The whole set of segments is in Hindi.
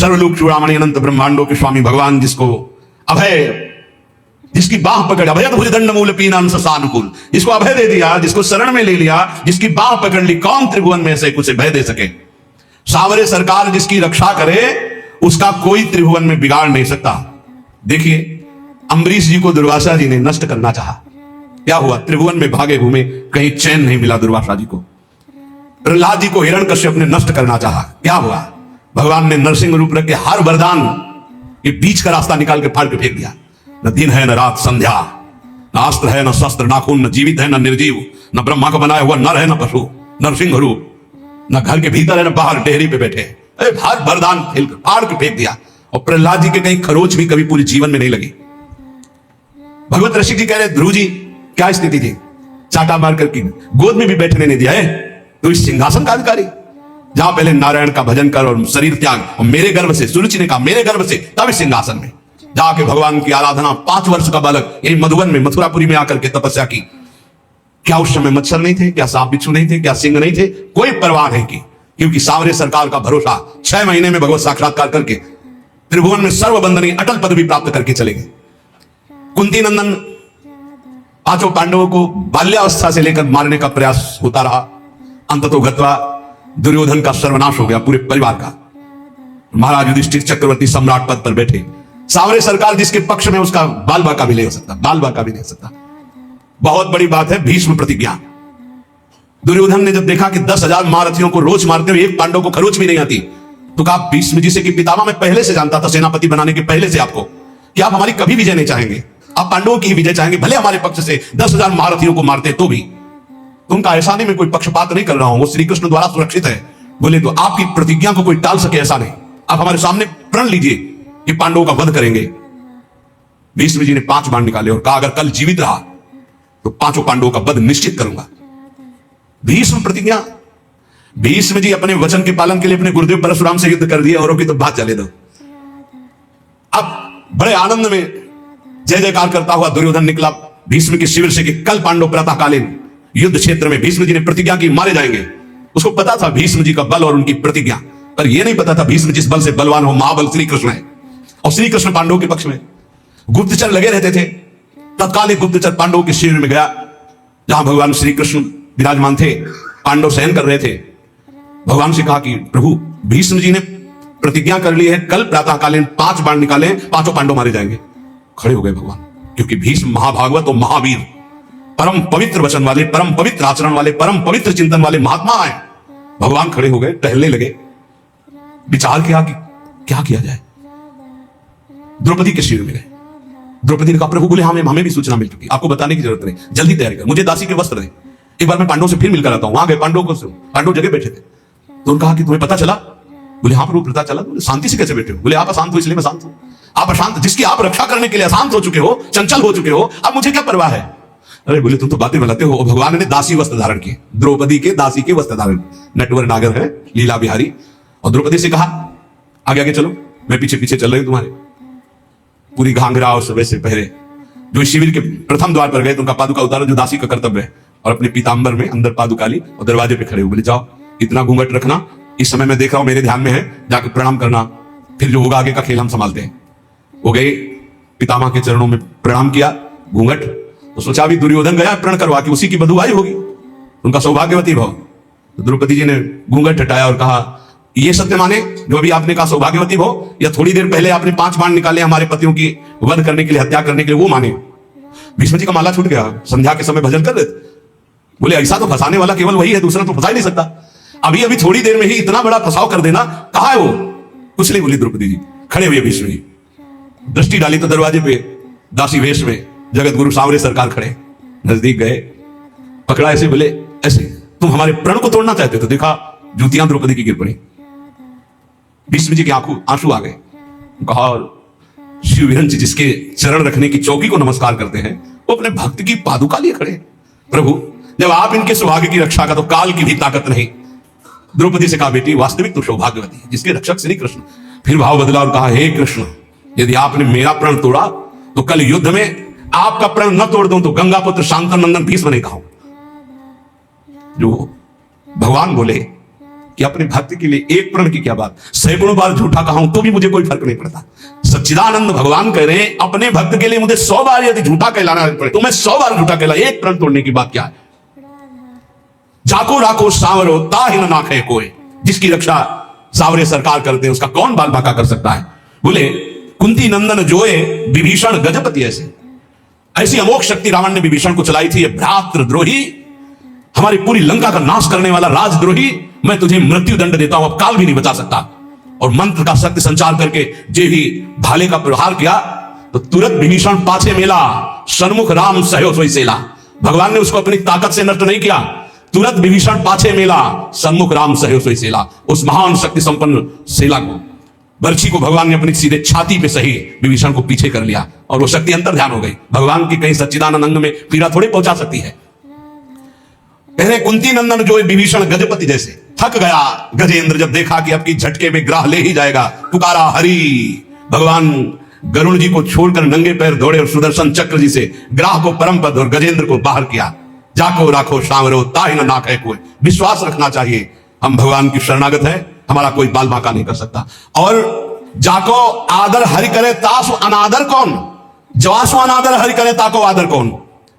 सर्वलोक चूड़ामणि अनंत ब्रह्मांडों के स्वामी भगवान जिसको अभय, जिसकी बाह पकड़, अभय भुज दंड मूल पीनाम ससानुकूल, जिसको अभय दे दिया, जिसको शरण में ले लिया, जिसकी बाह पकड़ ली, कौन त्रिभुवन में से कुछ भय दे सके। सावरे सरकार जिसकी रक्षा करे उसका कोई त्रिभुवन में बिगाड़ नहीं सकता। देखिए अम्बरीश जी को दुर्वासा जी ने नष्ट करना चाहा, क्या हुआ? त्रिभुवन में भागे घूमे, कहीं चैन नहीं मिला दुर्वासा जी को। प्रहलाद जी को हिरण्यकश्यप ने नष्ट करना चाहा, क्या हुआ? भगवान ने नरसिंह रूप रख के हर वरदान के बीच का रास्ता निकाल के फाड़ के फेंक दिया। न दिन है न रात संध्या, न अस्त्र है न शस्त्र, न खून, न जीवित है न निर्जीव, न ब्रह्मा को बनाया हुआ नर है न पशु, नरसिंह रूप, न घर के भीतर है न बाहर, डेहरी पे बैठे। हर वरदान फाड़ के फेंक दिया। और प्रहलाद जी के कहीं खरोच भी कभी पूरे जीवन में नहीं लगी। भगवत ऋषि जी कह रहे ध्रुव जी क्या स्थिति थी, चाटा मार करके गोद में भी बैठने नहीं दिया है, तो इस सिंहासन का अधिकारी, जहां पहले नारायण का भजन कर और शरीर त्याग, और मेरे गर्भ से, सुरुचि ने कहा मेरे गर्भ से, तब इस सिंहासन में जाके भगवान की आराधना। 5 वर्ष का बालक यही मधुबन में, मथुरापुरी में आकर के तपस्या की। क्या उस समय मच्छर नहीं थे? क्या सांप बिच्छू नहीं थे? क्या सिंह नहीं थे? कोई परवाह नहीं की, क्योंकि सावरे सरकार का भरोसा। 6 महीने में भगवत साक्षात्कार करके त्रिभुवन में सर्वबंधनीय अटल पदवी प्राप्त करके चले गए। कुंती नंदन 5 पांडवों को बाल्यावस्था से लेकर मारने का प्रयास होता रहा। अंततो गत्वा दुर्योधन का सर्वनाश हो गया, पूरे परिवार का। महाराज युधिष्ठिर चक्रवर्ती सम्राट पद पर बैठे। सावरे सरकार जिसके पक्ष में, उसका बाल बाका भी नहीं हो सकता, बाल बाका भी नहीं हो सकता। बहुत बड़ी बात है भीष्म प्रतिज्ञा। दुर्योधन ने जब देखा कि 10,000 महारथियों को रोज मारते हुए एक पांडव को खरोच भी नहीं आती, तो कहा भीष्म जी से कि पितामह मैं पहले से जानता था, सेनापति बनाने के पहले से आपको, कि आप हमारी कभी विजय नहीं चाहेंगे, आप पांडवों की विजय चाहेंगे, भले हमारे पक्ष से 10,000 महारथियों को मारते तो भी। तो उनका ऐसा नहीं, मैं कोई पक्षपात नहीं कर रहा हूं, वो श्री कृष्ण द्वारा सुरक्षित है। बोले तो आपकी प्रतिज्ञा को कोई टाल सके ऐसा नहीं, आप हमारे सामने प्रण लीजिए कि पांडवों का वध करेंगे। भीष्म जी ने 5 बाण निकाले और कहा अगर कल जीवित रहा तो 5 पांडवों का वध निश्चित करूंगा। भीष्म प्रतिज्ञा। भीष्म जी अपने वचन के पालन के लिए अपने गुरुदेव परशुराम से युद्ध कर दिया, औरों की तो बात चले दो। अब बड़े आनंद में जय जयकार करता हुआ दुर्योधन निकला भीष्म के शिविर से कि कल पांडव प्रातःकालीन युद्ध क्षेत्र में, भीष्म जी ने प्रतिज्ञा की मारे जाएंगे। उसको पता था भीष्म जी का बल और उनकी प्रतिज्ञा, पर यह नहीं पता था भीष्म जिस बल से बलवान हो महाबल श्री कृष्ण है, और श्री कृष्ण पांडवों के पक्ष में। गुप्तचर लगे रहते थे। तत्काल एक गुप्तचर पांडवों के शिविर में गया, जहां भगवान श्री कृष्ण विराजमान थे, पांडव शयन कर रहे थे। भगवान से कहा कि प्रभु भीष्म जी ने प्रतिज्ञा कर ली है, कल प्रातःकालीन 5 बाण निकाले, 5 पांडव मारे जाएंगे। खड़े हो गए भगवान, क्योंकि भीष्म महाभागवत और महावीर, परम पवित्र वचन वाले, परम पवित्र आचरण वाले, परम पवित्र चिंतन वाले महात्मा आए। भगवान खड़े हो गए, टहलने लगे, विचार किया कि क्या किया जाए। द्रौपदी के शिविर में गए। द्रौपदी ने कहा प्रभु, बोले हमें भी सूचना मिल चुकी, आपको बताने की जरूरत नहीं, जल्दी तैयारी कर, मुझे दासी के वस्त्र दे, एक बार मैं पांडवों से फिर मिलकर आता हूं। वहां गए, पांडव जगह बैठे थे। तो उन्होंने कहा कि तुम्हें पता चला? बोले हाँ प्रभु पता चला। बोले शांति से कैसे बैठे हो? बोले आप अशांत हो इसलिए मैं शांत हूं। आप अशांत, जिसकी आप रक्षा करने के लिए अशांत हो चुके हो, चंचल हो चुके हो, अब मुझे क्या परवाह है? अरे बोले तुम तो बातें बनाते हो। भगवान ने दासी वस्त्र धारण किए, द्रौपदी के दासी के वस्त्र धारण, नटवर नागर है, लीला बिहारी। और द्रौपदी से कहा आगे आगे चलो, मैं पीछे पीछे चल रही हूं तुम्हारे। पूरी घाघरा और सब ऐसे पहरे। जो शिविर के प्रथम द्वार पर गए तो उनका पादुका उतारा, जो दासी का कर्तव्य है, और अपने पीतांबर में अंदर पादुका ली और दरवाजे पे खड़े हो। बोले जाओ, इतना घूंघट रखना, इस समय मैं देख रहा हूं मेरे ध्यान में है, जाकर प्रणाम करना, फिर जो होगा आगे का खेल हम संभालते हैं। वो गए, पितामह के चरणों में प्रणाम किया, घूंघट। तो सोचा अभी दुर्योधन गया प्रण करवा के उसी की बधुआई होगी, उनका सौभाग्यवती भाव। तो द्रौपदी जी ने घूंघट हटाया और कहा ये सत्य माने जो अभी आपने कहा सौभाग्यवती भाव, या थोड़ी देर पहले आपने 5 बाण निकाले हमारे पतियों की वध करने के लिए, हत्या करने के लिए, वो माने? भीष्म जी का माला छूट गया, संध्या के समय भजन कर रहे थे। बोले ऐसा तो फंसाने वाला केवल वही है, दूसरा तो फंसा ही नहीं सकता। अभी अभी थोड़ी देर में ही इतना बड़ा फंसाव कर देना, कहा है वो? कुछ नहीं बोली द्रौपदी जी। खड़े हुए भीष्म जी, दृष्टि डाली तो दरवाजे पे दासी वेश में जगत गुरु सावरे सरकार खड़े। नजदीक गए, पकड़ा ऐसे, बोले ऐसे तुम हमारे प्रण को तोड़ना चाहते हो? देखा जूतियां द्रौपदी की गिर पड़ी। भीष्म जी के आंसू आ गए। कहा शिववीरन जी जिसके चरण रखने की चौकी को नमस्कार करते हैं, वो अपने भक्त की पादुका लिए खड़े। प्रभु जब आप इनके सौभाग्य की रक्षा का तो काल की भी ताकत नहीं। द्रौपदी से कहा बेटी वास्तविक तो सौभाग्यवती है जिसके रक्षक श्री कृष्ण। फिर भाव बदला और कहा हे कृष्ण, यदि आपने मेरा प्रण तोड़ा तो कल युद्ध में आपका प्रण न तोड़ दूं तो गंगा पुत्र शांतनु नंदन भीष्म नहीं कहा। जो भगवान बोले कि अपने भक्त के लिए एक प्रण की क्या बात, सैकड़ों बार झूठा कहा हूं तो भी मुझे कोई फर्क नहीं पड़ता। सच्चिदानंद भगवान कह रहे हैं अपने भक्त के लिए मुझे 100 बार यदि झूठा कहलाना पड़े तो मैं 100 बार झूठा कहला, एक प्रण तोड़ने की बात क्या है। जाको राखो सांवरो ताहि न नाखे कोई, जिसकी रक्षा सांवरे सरकार करते हैं उसका कौन बाल बांका कर सकता है। बोले कुंती नंदन जोए विभीषण गजपति, ऐसी अमोघ शक्ति रावण ने विभीषण को चलाई थी। ये भ्रातृद्रोही, हमारी पूरी लंका का नाश करने वाला राजद्रोही, मैं तुझे मृत्यु दंड देता हूं, अब काल भी नहीं बचा सकता। और मंत्र का शक्ति संचार करके जे ही भाले का प्रहार किया तो तुरंत विभीषण पाछे मेला, सन्मुख राम सहयो सोई सेला। भगवान ने उसको अपनी ताकत से नष्ट नहीं किया, तुरंत विभीषण पाछे मेला, सन्मुख राम सहयो सोई सेला। उस महान शक्ति संपन्न सेला को, बर्छी को भगवान ने अपनी सीधे छाती पे सही विभीषण को पीछे कर लिया और वो शक्ति अंतर ध्यान हो गई। भगवान की कहीं सच्चिदानंद अंग में पीड़ा थोड़ी पहुंचा सकती है। कह रहे कुंती नंदन जो विभीषण गजपति जैसे, थक गया गजेंद्र जब देखा कि अब की झटके में ग्राह ले ही जाएगा, पुकारा हरि। भगवान गरुड़ जी को छोड़कर नंगे पैर दौड़े और सुदर्शन चक्र जी से ग्राह को परम पद और गजेंद्र को बाहर किया। जाको राखो सांवरो ताहि न नाखे कोई, विश्वास रखना चाहिए हम भगवान की शरणागत है, हमारा कोई बाल बांका नहीं कर सकता। और जाको आदर हरि करे तासु अनादर कौन, जवासु अनादर हरि करे ताको आदर कौन।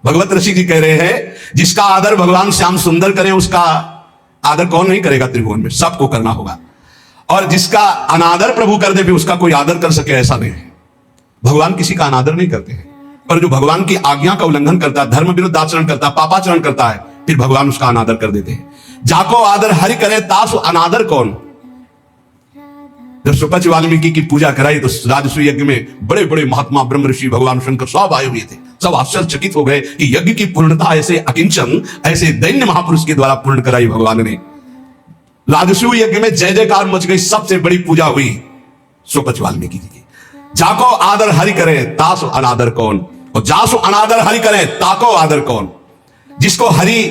भगवत ऋषि जी कह रहे हैं जिसका आदर भगवान श्याम सुंदर करें उसका आदर कौन नहीं करेगा त्रिभुवन में, सबको करना होगा। और जिसका अनादर प्रभु कर दे भी उसका कोई आदर कर सके ऐसा नहीं है। भगवान किसी का अनादर नहीं करते हैं, पर जो भगवान की आज्ञा का उल्लंघन करता है, धर्म विरुद्ध आचरण करता है, पापाचरण करता है, फिर भगवान उसका अनादर कर देते हैं। जाको आदर हरि करे तासु अनादर कौन। जब सुपच वाल्मीकि की पूजा कराई तो राजसूय यज्ञ में बड़े बड़े महात्मा ब्रह्म ऋषि भगवान शंकर सब आए हुए थे। सब आश्चर्यचकित हो गए कि यज्ञ की पूर्णता ऐसे अकिंचन, ऐसे दैन्य महापुरुष के द्वारा पूर्ण कराई भगवान ने। राजसूय यज्ञ में जय जयकार मच गई, सबसे बड़ी पूजा हुई सुपच वाल्मीकि जी की। जाको आदर हरि करे तासु अनादर कौन, और जासु अनादर हरि करे ताको आदर कौन। जिसको हरि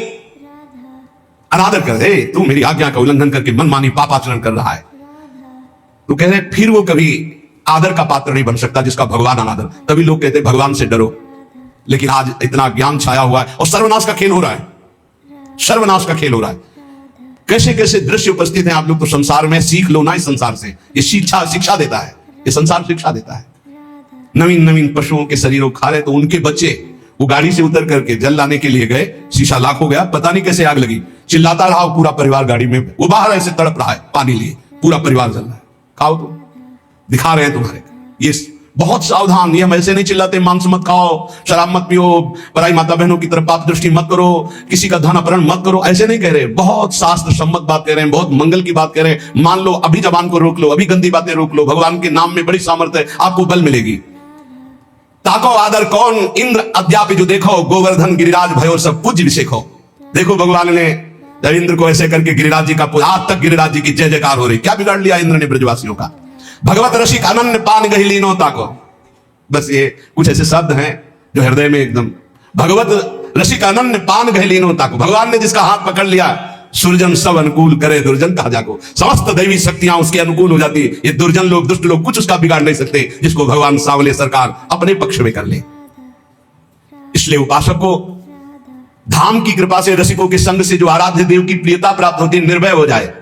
अनादर कर दे, तू मेरी आज्ञा का उल्लंघन करके मनमानी पापाचरण कर रहा है, तो कह रहे फिर वो कभी आदर का पात्र नहीं बन सकता जिसका भगवान अनादर। तभी लोग कहते हैं भगवान से डरो, लेकिन आज इतना ज्ञान छाया हुआ है और सर्वनाश का खेल हो रहा है, सर्वनाश का खेल हो रहा है। कैसे कैसे दृश्य उपस्थित हैं, आप लोग तो संसार में सीख लो ना, इस संसार से ये शिक्षा देता है, ये संसार शिक्षा देता है। नवीन नवीन पशुओं के शरीरों खा रहे तो उनके बच्चे वो गाड़ी से उतर करके जल लाने के लिए गए, शीशा लाख हो गया, पता नहीं कैसे आग लगी, चिल्लाता रहा पूरा परिवार गाड़ी में, वो बाहर ऐसे तड़प रहा है पानी लिए, पूरा परिवार जल रहा है। खाओ तो दिखा रहे हैं तुम्हारे, ये बहुत सावधान, ये हम ऐसे नहीं चिल्लाते मांस मत खाओ, शराब मत पियो, पराई माता बहनों की तरफ पाप दृष्टि मत करो, किसी का धन अपहरण मत करो, ऐसे नहीं कह रहे। बहुत शास्त्र सम्मत बात कह रहे हैं, बहुत मंगल की बात कह रहे हैं। मान लो अभी जबान को रोक लो, अभी गंदी बातें रोक लो, भगवान के नाम में बड़ी सामर्थ्य है, आपको बल मिलेगी। ताको आदर कौन इंद्र अद्यापि जो देखो, गोवर्धन गिरिराज भयो सब पूज्य विषेको। देखो भगवान ने इंद्र को ऐसे करके गिरिराज जी का, आज तक गिरिराज जी की जय जयकार हो रही। क्या बिगाड़ लिया इंद्र ने ब्रजवासियों का। भगवत ऋषि अनन्य पान गही लीनो ताको, बस ये कुछ ऐसे शब्द हैं जो हृदय में एकदम, भगवत ऋषि का अनन्य पान गही लीनो ताको। भगवान ने जिसका हाथ पकड़ लिया, सुरजन सब अनुकूल करे दुर्जन कहा जाको। समस्त दैवी शक्तियां उसके अनुकूल हो जाती। ये दुर्जन लोग, दुष्ट लोग कुछ उसका बिगाड़ नहीं सकते, जिसको भगवान सांवले सरकार अपने पक्ष में कर ले। इसलिए उपासक को धाम की कृपा से, रसिकों के संग से जो आराध्य देव की प्रियता प्राप्त होती, निर्भय हो जाए।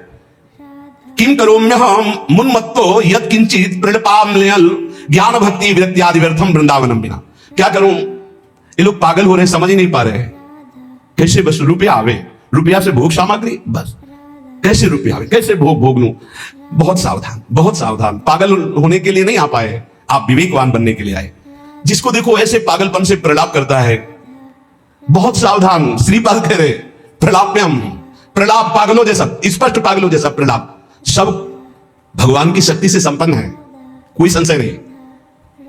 किम करोम्यहम मुन्मत्तो यत् किंचित प्रणपाम्यल ज्ञान भक्ति विरक्ति आदि व्यर्थम वृंदावनम बिना। क्या करूं, ये लोग पागल हो रहे, समझ ही नहीं पा रहे हैं। कैसे बस रुपया आवे, रुपया से भोग सामग्री, बस कैसे रुपया आवे, कैसे भोग लूं। बहुत सावधान, बहुत सावधान। पागल होने के लिए नहीं आ पाए, आप विवेकवान बनने के लिए आए। जिसको देखो ऐसे पागलपन से प्रलाप करता है, बहुत सावधान। श्रीपाद कह रहे प्रलाप्यम, प्रलाप पागलों जैसा, स्पष्ट पागलों जैसा प्रलाप, सब भगवान की शक्ति से संपन्न है, कोई संशय नहीं।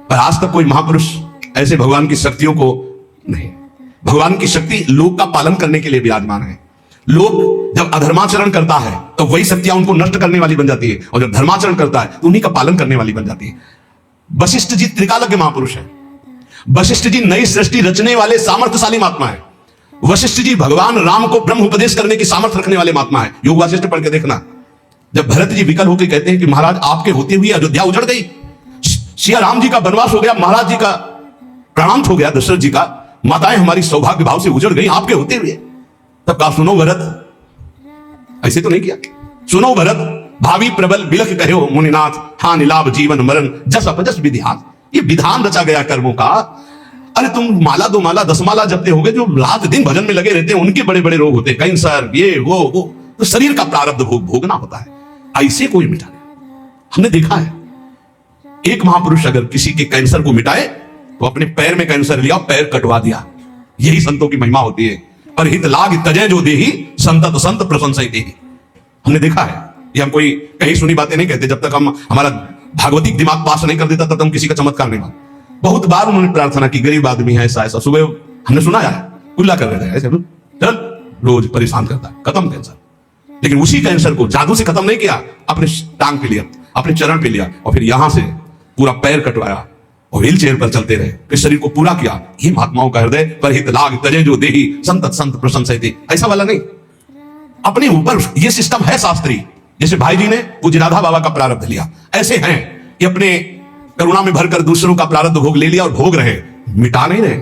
पर आज तक कोई महापुरुष ऐसे भगवान की शक्तियों को नहीं। भगवान की शक्ति लोक का पालन करने के लिए विराजमान है। लोग जब अधर्माचरण करता है तो वही शक्तियां उनको नष्ट करने वाली बन जाती है, और जब धर्माचरण करता है तो उन्हीं का पालन करने वाली बन जाती है। वशिष्ठ जी त्रिकालज्ञ महापुरुष है। वशिष्ठ जी नई सृष्टि रचने वाले सामर्थ्यशाली महात्मा है। वशिष्ठ जी भगवान राम को ब्रह्म उपदेश करने की सामर्थ्य रखने वाले महात्मा है। योग वासिष्ठ पढ़ के देखना। जब भरत जी विकल होकर कहते हैं कि महाराज आपके होते हुए अयोध्या उजड़ गई, सिया राम जी का वनवास हो गया, महाराज जी का प्राणांत हो गया, दशरथ जी का, माताएं हमारी सौभाग्य भाव से उजड़ गई आपके होते हुए, तब कहा सुनो भरत, ऐसे तो नहीं किया, सुनो भरत भावी प्रबल बिलख कहो मुनिनाथ, हानि लाभ जीवन मरण जस अपजस विधिहास। ये विधान रचा गया कर्मों का। अरे तुम माला 2 माला 10 माला जपते होगे, जो रात दिन भजन में लगे रहते हैं उनके बड़े बड़े रोग होते हैं, कैंसर ये वो। तो शरीर का प्रारब्ध भोगना होता है, ऐसे कोई मिटा नहीं। हमने देखा है एक महापुरुष अगर किसी के कैंसर को मिटाए तो अपने पैर में कैंसर लिया, पैर कटवा दिया। यही संतों की महिमा होती है। पर हित लाग तजय जो देही, संतत संत प्रशंसा देही। हमने देखा है, ये हम कोई कहीं सुनी बातें नहीं कहते। जब तक हम हमारा भागवतिक दिमाग पास नहीं कर देता तब तक हम किसी का चमत्कार नहीं मानते। बहुत बार उन्होंने प्रार्थना की, गरीब आदमी है, ऐसा ऐसा। सुबह हमने सुना है कुल्ला कर रहे थे ऐसे, चल रोज परेशान करता है, खत्म कैंसर। लेकिन उसी कैंसर को जादू से खत्म नहीं किया, अपने टांग पे लिया, अपने चरण पे लिया, और फिर यहां से पूरा पैर कटवाया और व्हील चेयर पर चलते रहे, फिर शरीर को पूरा किया। ये महात्माओं का हृदय पर हित लाग तजे जो देही, संतत संत प्रशंसयति। ऐसा वाला नहीं, अपने ऊपर ये सिस्टम है शास्त्री। जैसे भाई जी ने पूज्य राधा बाबा का प्रारब्ध लिया, ऐसे हैं कि अपने करुणा में भरकर दूसरों का प्रारब्ध भोग ले लिया और भोग रहे, मिटा नहीं रहे।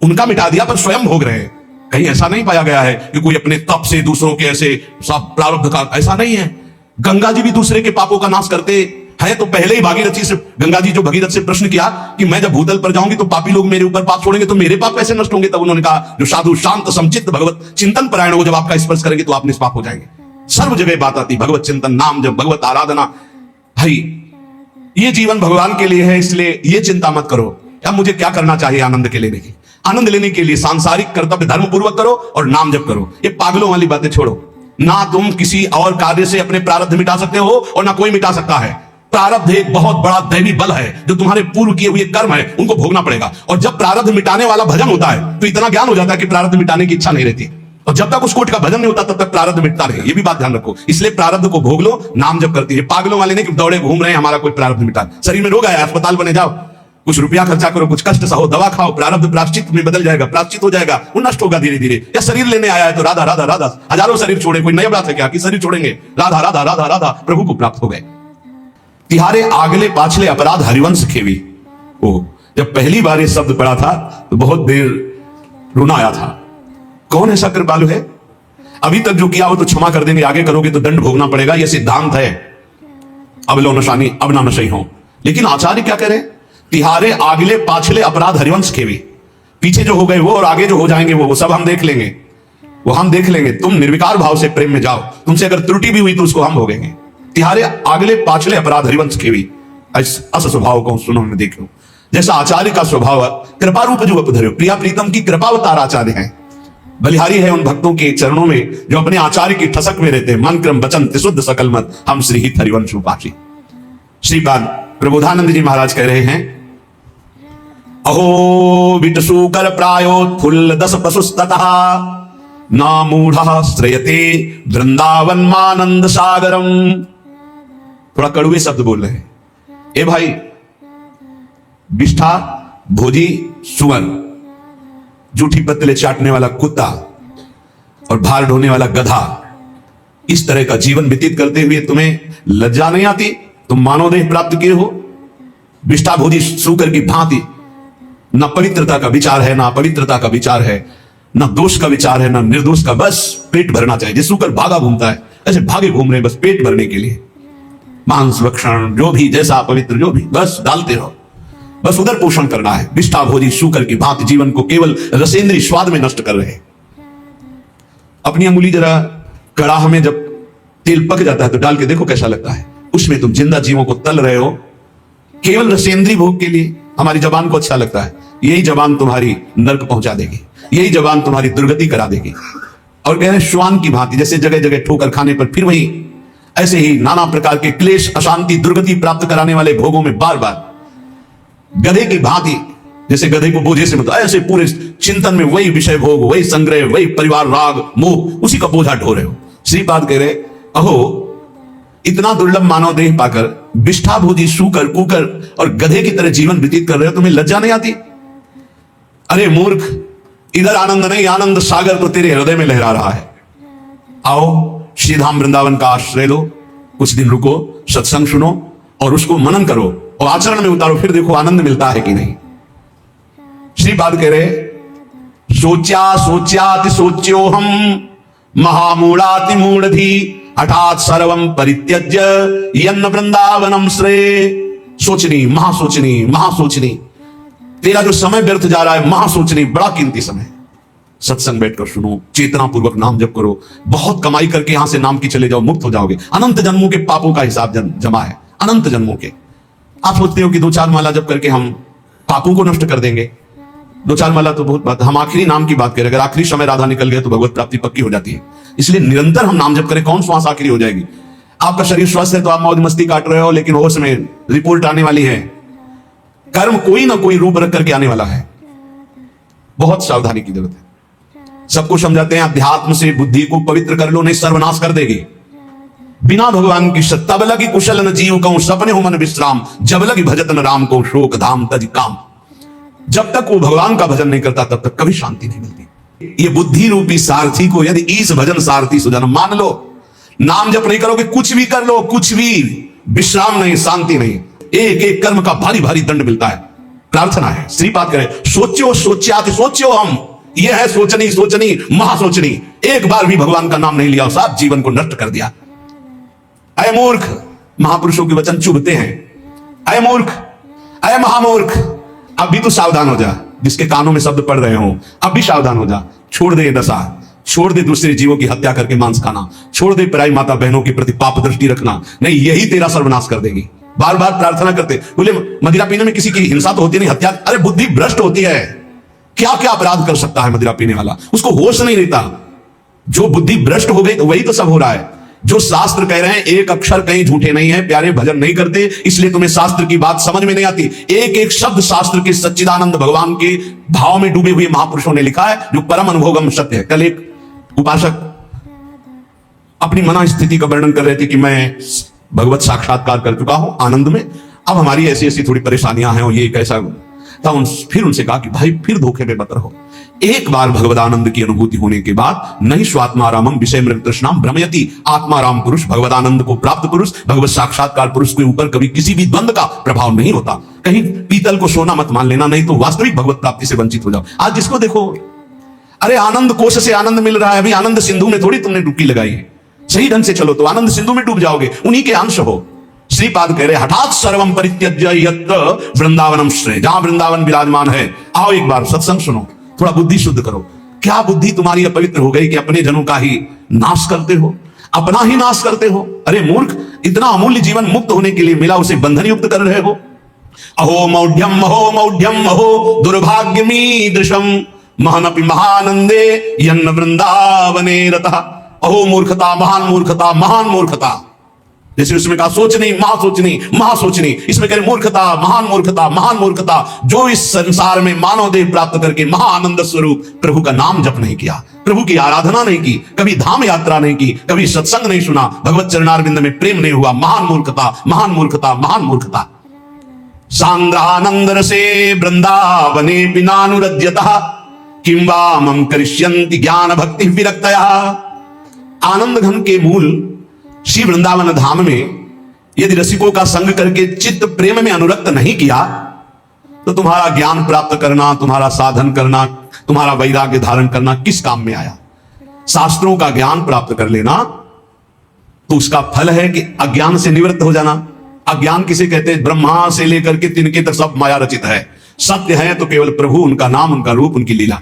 उनका मिटा दिया पर स्वयं भोग रहे। कहीं ऐसा नहीं पाया गया है कि कोई अपने तप से दूसरों के ऐसे सब प्रारब्ध का, ऐसा नहीं है। गंगा जी भी दूसरे के पापों का नाश करते हैं, तो पहले ही भागीरथी से, गंगा जी जो भगीरथ से प्रश्न किया कि मैं जब भूतल पर जाऊंगी तो पापी लोग मेरे ऊपर पाप छोड़ेंगे, तो मेरे पाप कैसे नष्ट होंगे? तब उन्होंने कहा जो साधु शांत समचित्त भगवत चिंतन परायण हो, जब आपका स्पर्श करेंगे तो आप निष्पाप हो जाएंगे। सर्व जगह बात आती भगवत चिंतन, नाम जब, भगवत आराधना। भाई ये जीवन भगवान के लिए है, इसलिए ये चिंता मत करो अब मुझे क्या करना चाहिए आनंद के लेने की। आनंद लेने के लिए सांसारिक कर्तव्य धर्म पूर्वक करो और नाम जप करो। ये पागलों वाली बातें छोड़ो। ना तुम किसी और कार्य से अपने प्रारब्ध मिटा सकते हो और ना कोई मिटा सकता है। प्रारब्ध एक बहुत बड़ा दैवी बल है, जो तुम्हारे पूर्व किए हुए कर्म है उनको भोगना पड़ेगा। और जब प्रारब्ध मिटाने वाला भजन होता है तो इतना ज्ञान हो जाता है कि प्रारब्ध मिटाने की इच्छा नहीं रहती। और जब तक उस कोट का भजन नहीं होता तब तक प्रारब्ध मिटता रहे, ये भी बात ध्यान रखो। इसलिए प्रारब्ध को भोग लो, नाम जप करती है। पागलों वाले नहीं कि दौड़े घूम रहे हैं हमारा कोई प्रारब्ध मिटा। शरीर में रोग आया, अस्पताल बने जाओ, कुछ रुपया खर्चा करो, कुछ कष्ट सहो, दवा खाओ, प्रारब्ध प्राश्चित में बदल जाएगा, प्राश्चित हो जाएगा, वो नष्ट होगा धीरे धीरे। या शरीर लेने आया है तो राधा राधा राधा, हजारों शरीर छोड़े, कोई नई बात है क्या कि शरीर छोड़ेंगे? राधा राधा राधा राधा, प्रभु को प्राप्त हो गए। तिहारे आगले पाछले अपराध हरिवंश खेवी। ओ, जब पहली बार ये शब्द पढ़ा था तो बहुत देर रोना आया था। कौन ऐसा कृपालु है? अभी तक जो किया हो तो क्षमा कर देंगे, आगे करोगे तो दंड भोगना पड़ेगा, यह सिद्धांत है। अब लो नशानी अब ना नशई हो। लेकिन आचार्य क्या करें? तिहारे आगले पाछले अपराध हरिवंश खेवी। पीछे जो हो गए वो और आगे जो हो जाएंगे वो सब हम देख लेंगे, वो हम देख लेंगे। तुम निर्विकार भाव से प्रेम में जाओ, तुमसे अगर त्रुटि भी हुई तो उसको हम भोगेंगे। तिहारे आगले पाछले अपराध हरिवंश खेवी। अस स्वभाव को सुनो में देख लो। जैसा आचार्य का स्वभाव कृपा रूप जो उपधर्यो, प्रिया प्रीतम की कृपावतार आचार्य हैं। बलिहारी है उन भक्तों के चरणों में जो अपने आचार्य की ठसक में रहते हैं। मन क्रम वचन त्रिशुद्ध सकल मत, हम श्री हित हरिवंश उपासी। श्रीपाद प्रबोधानंद जी महाराज कह रहे हैं, अहो विटसूकर प्रायोत्फुल्ल दस पशुस्ततः ना मूढ़ श्रयते वृंदावन मानंद सागरम। थोड़ा कड़वे शब्द बोल रहे हैं। ए भाई, विष्ठा भोजी सुअर, जूठी पत्तले चाटने वाला कुत्ता और भार ढोने वाला गधा, इस तरह का जीवन व्यतीत करते हुए तुम्हें लज्जा नहीं आती? तुम मानवदेह प्राप्त किए हो, विष्ठा भोजी सूकर की भांति। ना पवित्रता का विचार है, ना अपवित्रता का विचार है, ना दोष का विचार है, ना निर्दोष का। बस पेट भरना चाहिए। जिस सूकर भागा घूमता है ऐसे भागे घूम रहे बस पेट भरने के लिए। मांस भक्षण जो भी, जैसा अपवित्र जो भी, बस डालते रहो, बस उधर पोषण करना है। विष्ठा भोजी सूकर की भांति जीवन को केवल रसेंद्रीय स्वाद में नष्ट कर रहे हैं। अपनी अंगुली जरा कड़ाह में जब तेल पक जाता है तो डाल के देखो कैसा लगता है। उसमें तुम जिंदा जीवों को तल रहे हो केवल रसेंद्रीय भोग के लिए। हमारी जबान को अच्छा लगता है, यही जबान तुम्हारी नर्क पहुंचा देगी, यही जबान तुम्हारी दुर्गति करा देगी। और कह रहे श्वान की भांति, जैसे जगह जगह ठोकर खाने पर फिर वही, ऐसे ही नाना प्रकार के क्लेश, अशांति, दुर्गति प्राप्त कराने वाले भोगों में बार बार गधे की भांति, जैसे गधे को बोझे से मतलब ऐसे पूरे चिंतन में वही विषय भोग, वही संग्रह, वही परिवार राग मोह, उसी का बोझा ढो रहे हो। श्रीपाद कह रहे, अहो इतना दुर्लभ मानव देह पाकर विष्ठा भोजी सूकर कुकर और गधे की तरह जीवन व्यतीत कर रहे हो, तुम्हें लज्जा नहीं आती? अरे मूर्ख, इधर आनंद नहीं, आनंद सागर तो तेरे हृदय में लहरा रहा है। आओ श्रीधाम वृंदावन का आश्रय लो, कुछ दिन रुको, सत्संग सुनो और उसको मनन करो और आचरण में उतारो, फिर देखो आनंद मिलता है कि नहीं। श्रीपाद कह रहे, सोच्या सोच्याति सोच्यो हम महामूढ़ाति मूढ़धी हठात सर्वम परित्यज्य यन्न वृंदावनम श्रेय। सोचनी, महासोचनी, महासोचनी, तेरा जो समय व्यर्थ जा रहा है, महासोचनी, बड़ा कीमती समय। सत्संग बैठकर सुनो, चेतना पूर्वक नाम जप करो, बहुत कमाई करके यहां से नाम की चले जाओ, मुक्त हो जाओगे। अनंत जन्मों के पापों का हिसाब जमा है, अनंत जन्मों के। आप सोचते हो कि 2-4 माला जप करके हम पापों को नष्ट कर देंगे। 2-4 माला तो बहुत बात, हम आखिरी नाम की बात करें। अगर आखिरी समय राधा निकल गए तो भगवत प्राप्ति पक्की हो जाती है। इसलिए निरंतर हम नाम जप करें। कौन श्वास आखिरी हो जाएगी? आपका शरीर स्वस्थ है तो आप मौज मस्ती काट रहे हो, लेकिन होश में रिपोर्ट आने वाली है। कर्म कोई ना कोई रूप रख करके आने वाला है। बहुत सावधानी की जरूरत है। सबको समझाते हैं अध्यात्म से बुद्धि को पवित्र कर लो, नहीं सर्वनाश कर देगी। बिना भगवान की सत्ता बल की कुशल न जीव कहूं, सपने हो मन विश्राम, जब लगी भजत न राम को शोक धाम तज काम। जब तक वो भगवान का भजन नहीं करता तब तक कभी शांति नहीं मिलती। ये बुद्धि रूपी सारथी को यदि इस भजन सारथी सुजन मान लो, नाम जप नहीं करोगे, कुछ भी कर लो, कुछ भी, विश्राम नहीं, शांति नहीं, एक एक कर्म का भारी भारी दंड मिलता है। प्रार्थना है, श्रीपाद करे, सोचो सोच्याति सोचो हम, यह है सोचनी, सोचनी, महासोचनी। एक बार भी भगवान का नाम नहीं लिया, साथ जीवन को नष्ट कर दिया। अय मूर्ख, महापुरुषों के वचन चुभते हैं। अय मूर्ख, अय महामूर्ख, अब भी तो सावधान हो जा। जिसके कानों में शब्द पड़ रहे हो, अब भी सावधान हो जा। छोड़ दे दशा, छोड़ दे दूसरे जीवों की हत्या करके मांस खाना, छोड़ दे पराई माता बहनों के प्रति पाप दृष्टि रखना, नहीं यही तेरा सर्वनाश कर देगी। बार बार प्रार्थना करते, बोले मदिरा पीने में किसी की हिंसा तो होती नहीं, हत्या, अरे बुद्धि भ्रष्ट होती है। क्या क्या अपराध कर सकता है मदिरा पीने वाला, उसको होश नहीं रहता। जो बुद्धि भ्रष्ट हो गई तो वही तो सब हो रहा है। जो शास्त्र कह रहे हैं एक अक्षर कहीं झूठे नहीं है, प्यारे भजन नहीं करते, इसलिए तुम्हें शास्त्र की बात समझ में नहीं आती। एक एक शब्द शास्त्र के सच्चिदानंद भगवान के भाव में डूबे हुए महापुरुषों ने लिखा है, जो परम अनुभवगम सत्य है। कल एक उपासक अपनी मना स्थिति का वर्णन कर रहे थे कि मैं भगवत साक्षात्कार कर चुका हूं आनंद में, अब हमारी ऐसी ऐसी थोड़ी परेशानियां हैं और ये कैसा था। फिर उनसे कहा कि भाई फिर धोखे में मत रहो। एक बार भगवदानंद की अनुभूति होने के बाद नहीं स्वात्मारामम विषय मृग तृष्णाम भ्रमयति, आत्माराम पुरुष, भगवदानंद को प्राप्त पुरुष, भगवत साक्षात्कार पुरुष के ऊपर कभी किसी भी द्वंद का प्रभाव नहीं होता। कहीं पीतल को सोना मत मान लेना, नहीं तो वास्तविक भगवत प्राप्ति से वंचित हो जाओ। आज जिसको देखो, अरे आनंद कोश से आनंद मिल रहा है, अभी आनंद सिंधु में थोड़ी तुमने डुबकी लगाई है। सही ढंग से चलो तो आनंद सिंधु में डूब जाओगे, उन्हीं के अंश हो। श्रीपाद कह रहे हठात सर्वम परित्यज्य यत्र वृंदावनम श्रेय, जहां वृंदावन विराजमान है, आओ एक बार सत्संग सुनो, थोड़ा बुद्धि शुद्ध करो। क्या बुद्धि तुम्हारी अपवित्र हो गई कि अपने जनों का ही नाश करते हो, अपना ही नाश करते हो? अरे मूर्ख, इतना अमूल्य जीवन मुक्त होने के लिए मिला, उसे बंधन युक्त कर रहे हो। अहो मौढ़्यम, अहो मौढ़्यम, अहो दुर्भाग्यमी दृशम महानपि महानंदे यन्न वृंदावने रतः। अहो मूर्खता, महान मूर्खता, महान मूर्खता। जैसे उसमें कहा सोचनी, महासोचनी, महासोचनी, इसमें कह रहे मूर्खता, महान मूर्खता, महान मूर्खता, जो इस संसार में मानव देह प्राप्त करके महाआनंद स्वरूप प्रभु का नाम जप नहीं किया, प्रभु की आराधना नहीं की, कभी धाम यात्रा नहीं की, कभी सत्संग नहीं सुना, भगवत चरणारविंद में प्रेम नहीं हुआ। महान मूर्खता, महान मूर्खता, महान मूर्खता। सांद्रानंद रसे वृंदावने बिनानुरज्यतः किं वा मम करिष्यन्ति ज्ञान भक्ति विरक्तया। आनंद घन के मूल श्री वृंदावन धाम में यदि रसिकों का संग करके चित्त प्रेम में अनुरक्त नहीं किया तो तुम्हारा ज्ञान प्राप्त करना, तुम्हारा साधन करना, तुम्हारा वैराग्य धारण करना किस काम में आया? शास्त्रों का ज्ञान प्राप्त कर लेना तो उसका फल है कि अज्ञान से निवृत्त हो जाना। अज्ञान किसे कहते हैं? ब्रह्मा से लेकर के तिनके तक सब माया रचित है। सत्य है तो केवल प्रभु, उनका नाम, उनका रूप, उनकी लीला।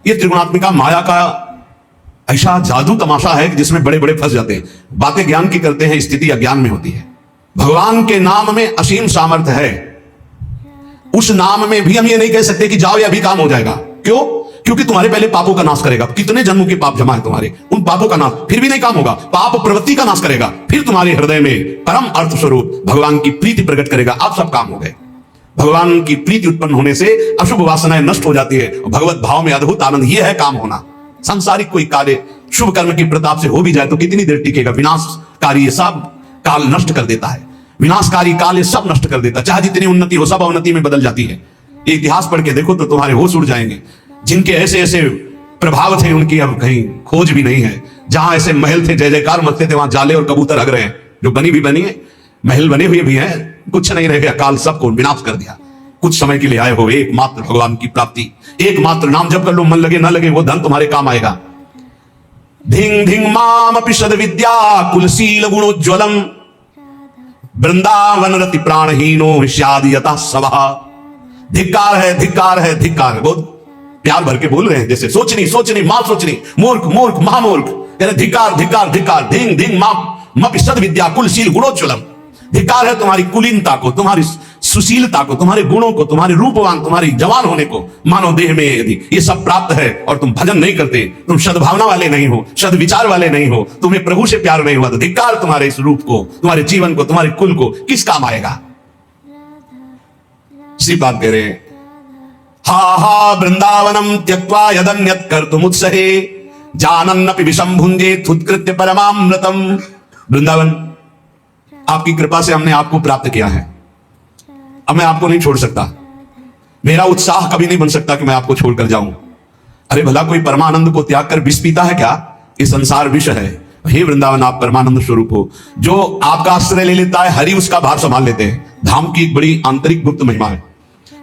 ये त्रिगुणात्मिका माया का ऐसा जादू तमाशा है कि जिसमें बड़े बड़े फंस जाते हैं। बातें ज्ञान की करते हैं, स्थिति अज्ञान में होती है। भगवान के नाम में असीम सामर्थ्य है। उस नाम में भी हम ये नहीं कह सकते कि जाओ या भी काम हो जाएगा। क्यों? क्योंकि तुम्हारे पहले पापों का नाश करेगा। कितने जन्मों के पाप जमा है तुम्हारे, उन पापों का नाश, फिर भी नहीं काम होगा। पाप प्रवृत्ति का नाश करेगा, फिर तुम्हारे हृदय में परम अर्थ स्वरूप भगवान की प्रीति प्रकट करेगा। आप सब काम हो गए। भगवान की प्रीति उत्पन्न होने से अशुभ वासनाएं नष्ट हो जाती है। भगवत भाव में अद्भुत आनंद, यह है काम होना। सांसारिक कोई कार्य शुभ कर्म की प्रताप से हो भी जाए तो कितनी देर टिकेगा? विनाशकारी ये सब काल नष्ट कर देता है। विनाशकारी काल ये सब नष्ट कर देता है। चाहे जितनी उन्नति हो, सब अवनति में बदल जाती है। ये इतिहास पढ़ के देखो तो तुम्हारे होश उड़ जाएंगे। जिनके ऐसे ऐसे प्रभाव थे उनकी अब कहीं खोज भी नहीं है। जहां ऐसे महल थे, जय जयकार मचते थे, वहां जाले और कबूतर हग रहे हैं। जो बनी भी बनी है, महल बने हुए भी हैं, कुछ नहीं रह गया। काल सबको विनाश कर दिया। कुछ समय के लिए आए हो, एकमात्र भगवान की प्राप्ति, एकमात्र नाम जप कर लो, मन लगे ना लगे वो धन तुम्हारे काम आएगा। धिंग धिंग मामपि सद विद्या कुलशील गुणोज्ज्वलम वृंदावन रति प्राणहीनो विषाद यथा सभा। धिक्कार है, धिक्कार है, धिक्कार है। बहुत प्यार भर के बोल रहे हैं, जैसे सोचनी मां सोचनी, मूर्ख मूर्ख महामूर्ख। कह रहे धिक्कार धिक्कार धिक्कार, धिंग धिंग मामपि सद विद्या कुलशील गुणोज्ज्वलम। धिक्कार है तुम्हारी कुलीनता को, तुम्हारी सुशीलता को, तुम्हारे गुणों को, तुम्हारे रूपवान, तुम्हारी जवान होने को। मानव देह में यदि ये सब प्राप्त है और तुम भजन नहीं करते, तुम सद्भावना वाले नहीं हो, सद्विचार वाले नहीं हो, तुम्हें प्रभु से प्यार नहीं हुआ, तो धिक्कार तुम्हारे इस रूप को, तुम्हारे जीवन को, तुम्हारे कुल को किस काम आएगा। इसी बात कह रहे हैं, हा हा वृंदावनम त्यक्त्वा यदन्यत् कर्तुमुत्सहे जानन्नपि विषम भुंजेत् उत्कृत्य परमामृतम। वृंदावन आपकी कृपा से हमने आपको प्राप्त किया है, अब मैं आपको नहीं छोड़ सकता। मेरा उत्साह कभी नहीं बन सकता कि मैं आपको छोड़कर जाऊं। अरे भला कोई परमानंद को त्याग कर विष पीता है क्या? ये संसार विष है। हे वृंदावन आप परमानंद स्वरूप हो। जो आपका आश्रय ले लेता है, हरि उसका भार संभाल लेते हैं। धाम की एक बड़ी आंतरिक गुप्त महिमा है।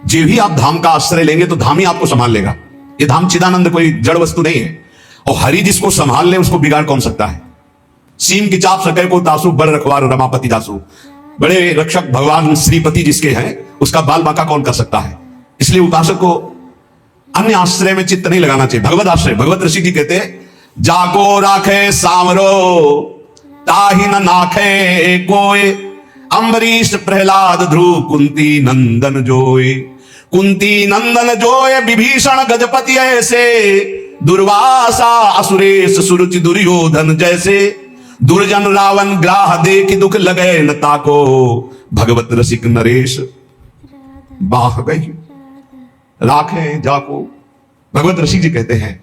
जो भी आप धाम का आश्रय लेंगे तो धाम ही आपको संभाल लेगा। ये धाम चिदानंद कोई जड़ वस्तु नहीं है, और हरि जिसको संभाल ले उसको बिगाड़ कौन सकता है। सीम की चाप सके को तासु, बड़ रखवार रमापति दासु। बड़े रक्षक भगवान श्रीपति जिसके हैं, उसका बाल बांका कौन कर सकता है। इसलिए उपासक को अन्य आश्रय में चित्त नहीं लगाना चाहिए। भगवत आश्रय, भगवत ऋषि जी कहते हैं, जाको राखे सामरो ताहि न नाखे कोय, अम्बरीश प्रहलाद ध्रुव कुंती नंदन जोय। कुंती नंदन जोय विभीषण गजपति ऐसे, दुर्वासा असुरेश सुरुचि दुर्योधन जैसे। दुर्जन रावण ग्राह देख दुख लगे न ताको, भगवत रसिक नरेश बाह गई राखे जाको। भगवत ऋषि जी कहते हैं,